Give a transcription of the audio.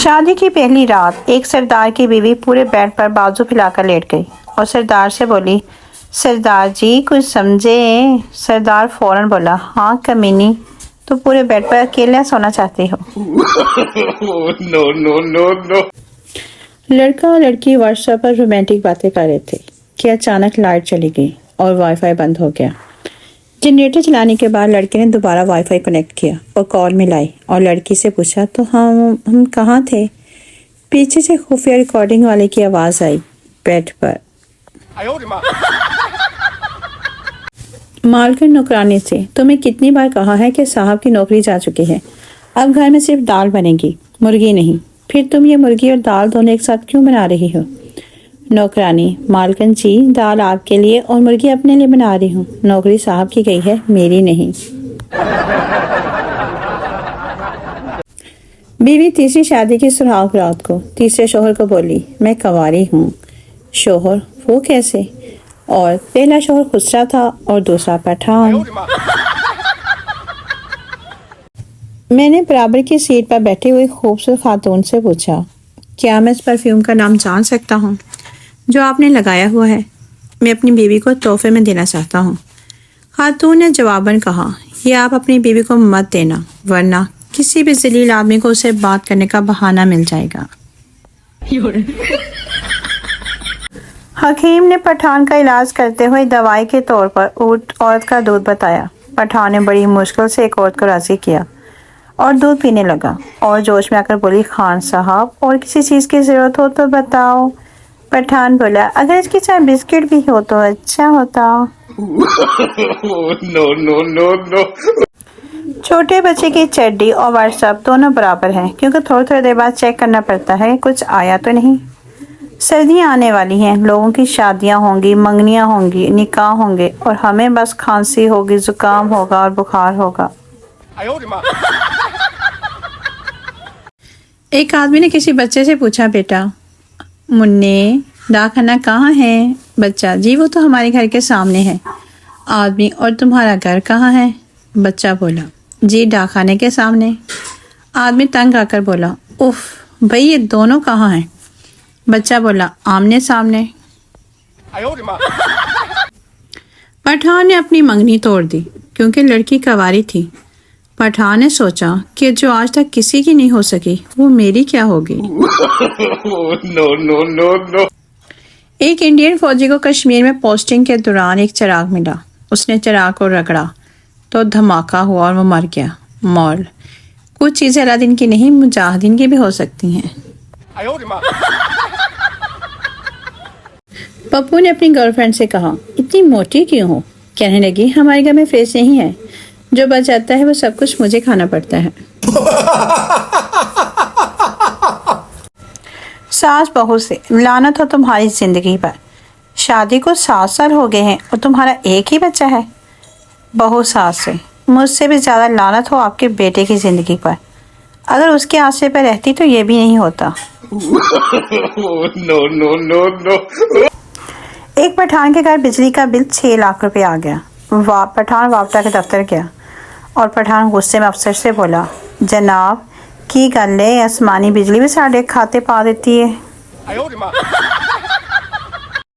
शादी की पहली रात एक सरदार की बीवी पूरे बेड पर बाजू फैलाकर लेट गई और सरदार से बोली, सरदार जी कुछ समझे। सरदार फौरन बोला, हाँ कमीनी, तो पूरे बेड पर अकेला सोना चाहती हो। No no no no. लड़का और लड़की व्हाट्सएप पर रोमांटिक बातें कर रहे थे कि अचानक लाइट चली गई और वाईफाई बंद हो गया। जनरेटर चलाने के बाद लड़के ने दोबारा वाईफाई कनेक्ट किया और कॉल मिलाई और लड़की से पूछा, तो हम कहाँ थे? पीछे से खुफिया रिकॉर्डिंग वाले की आवाज़ आई, बेड पर। मालकिन नौकरानी से, तुम्हें कितनी बार कहा है कि साहब की नौकरी जा चुकी है, अब घर में सिर्फ दाल बनेगी, मुर्गी नहीं। फिर तुम ये मुर्गी और दाल दोनों एक साथ क्यों बना रही हो? नौकरानी, मालकिन जी दाल आपके लिए और मुर्गी अपने लिए बना रही हूँ। नौकरी साहब की गई है, मेरी नहीं। बीवी तीसरी शादी की सुहाग रात को तीसरे शोहर को बोली, मैं कंवारी हूँ। शोहर, वो कैसे? और पहला शोहर खुसरा था और दूसरा पठान। मैंने बराबर की सीट पर बैठी हुई खूबसूरत खातून से पूछा, क्या मैं इस परफ्यूम का नाम जान सकता हूँ जो आपने लगाया हुआ है? मैं अपनी बीवी को तोहफे में देना चाहता हूँ। खातून ने जवाबन कहा, ये आप अपनी बीवी को मत देना, वरना किसी भी जलील आदमी को उसे बात करने का बहाना मिल जाएगा। हकीम ने पठान का इलाज करते हुए दवाई के तौर पर औरत का दूध बताया। पठान ने बड़ी मुश्किल से एक औरत को राजी किया और दूध पीने लगा और जोश में आकर बोली, खान साहब और किसी चीज़ की ज़रूरत हो तो बताओ। पठान बोला, अगर इसके साथ बिस्किट भी हो तो अच्छा होता। No no no no. छोटे बच्चे की चड्डी और व्हाट्सएप दोनों बराबर हैं, क्योंकि थोड़ी थोड़ी देर बाद चेक करना पड़ता है कुछ आया तो नहीं। सर्दियाँ आने वाली हैं, लोगों की शादियाँ होंगी, मंगनियाँ होंगी, निकाह होंगे और हमें बस खांसी होगी, जुकाम होगा और बुखार होगा। एक आदमी ने किसी बच्चे से पूछा, बेटा मुन्ने डाकखाना कहाँ है? बच्चा, जी वो तो हमारे घर के सामने है। आदमी, और तुम्हारा घर कहाँ है? बच्चा बोला, जी डाकखाने के सामने। आदमी तंग आकर बोला, उफ भाई ये दोनों कहाँ हैं? बच्चा बोला, आमने सामने। पठान ने अपनी मंगनी तोड़ दी क्योंकि लड़की कंवारी थी। पठान ने सोचा कि जो आज तक किसी की नहीं हो सकी वो मेरी क्या होगी। No no no no. एक इंडियन फौजी को कश्मीर में पोस्टिंग के दौरान एक चिराग मिला। उसने चिराग को रगड़ा तो धमाका हुआ और वो मर गया। मौल, कुछ चीज़ें अलादीन की नहीं मुजाहिदीन की भी हो सकती हैं। पप्पू ने अपनी गर्लफ्रेंड से कहा, इतनी मोटी क्यों हो? कहने लगी, हमारे घर में फ्रिज नहीं है, जो बच जाता है वो सब कुछ मुझे खाना पड़ता है। सास बहू से, लानत हो तुम्हारी जिंदगी पर, शादी को 7 साल हो गए हैं और तुम्हारा एक ही बच्चा है। बहू सास से, मुझसे भी ज़्यादा लानत हो आपके बेटे की ज़िंदगी पर, अगर उसके आसे पर रहती तो ये भी नहीं होता। No no no no. एक पठान के घर बिजली का बिल 6 लाख रुपए आ गया। पठान वापटा के दफ्तर गया और पठान गुस्से में अफसर से बोला, जनाब की गल है, आसमानी बिजली भी साढ़े खाते पा देती है।